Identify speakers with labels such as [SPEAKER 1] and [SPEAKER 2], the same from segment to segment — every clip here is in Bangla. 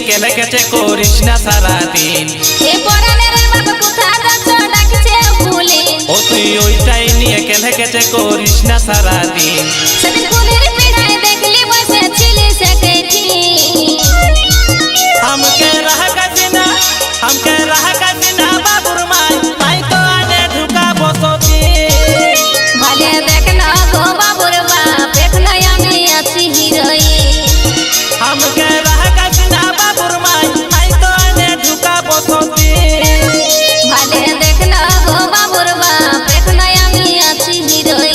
[SPEAKER 1] কেলে কেটে করিস না সারাদিন ও তুই ওইটাই নিয়ে কেলে কেটে করিস না সারাদিন हमके रह गजिना बाबुर माई तो आने ढुका बसती
[SPEAKER 2] भले देखना गो बाबुर बाप देखना আমি আছি হিরোই
[SPEAKER 1] हमके रह गजिना बाबुर माई तो आने ढुका बसती
[SPEAKER 2] भले देखना गो बाबुर बाप देखना আমি আছি হিরোই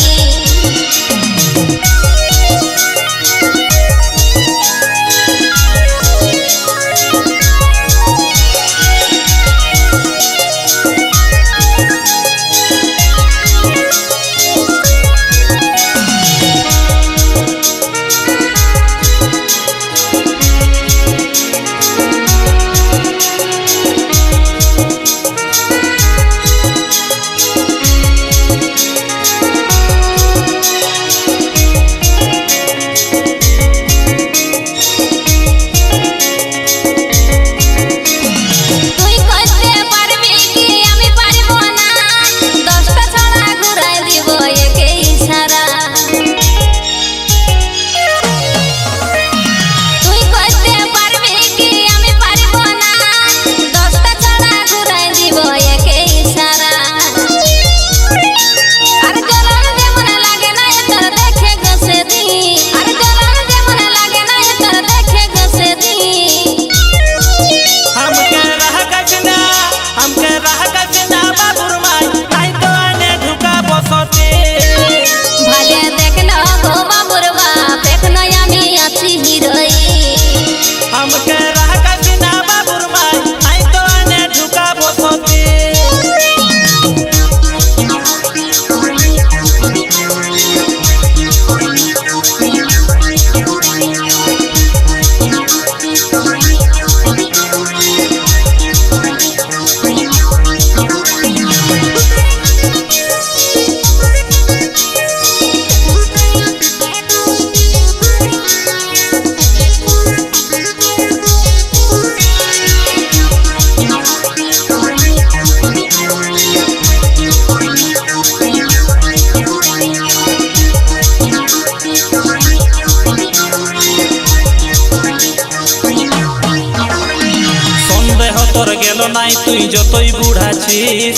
[SPEAKER 1] গেল নাই তুই যতই বুড়াছিস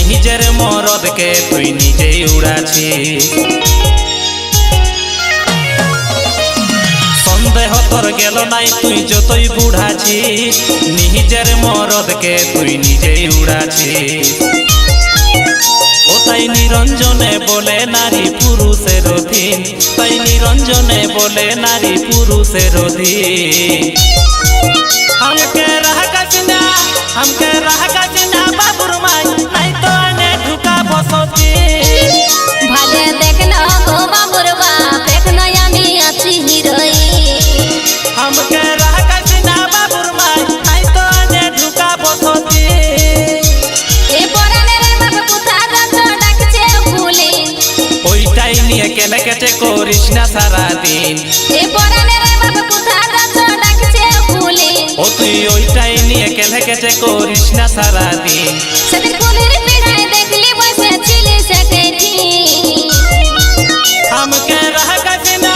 [SPEAKER 1] নিজের মরদকে তুই নিজেই উড়াছিস সন্দেহ তোর গেল নাই তুই যতই বুড়াছিস নিজের মরদকে তুই নিজেই উড়াছিস ও তাই নিরঞ্জনে বলে নারী পুরুষের অধীন তাই নিরঞ্জনে বলে নারী পুরুষের অধীন हमके रह गजिना बाबुर माई नहीं तो आने ढुका बसती
[SPEAKER 2] भले देखना गो बाबुर बाप देखना আমি আছি হিরোই
[SPEAKER 1] हमके रह गजिना बाबुर माई नहीं तो आने ढुका बसती
[SPEAKER 2] ए পরানে রে বাপ কোথা যাচ্ছ ডাকছে ফুলে
[SPEAKER 1] ওইটাই নিয়ে কেলে কেটে করিস না সারাদিন
[SPEAKER 2] এ পরানে রে বাপ কোথা যাচ্ছ ডাকছে ফুলে
[SPEAKER 1] ও তুই ওইটাই নিয়ে কেলে কেটে করিস না সারাদিন
[SPEAKER 2] সেদিন ফুলের পিড়ায় দেখলি বসে ছিলে সেকেটি
[SPEAKER 1] हमके रह गजिना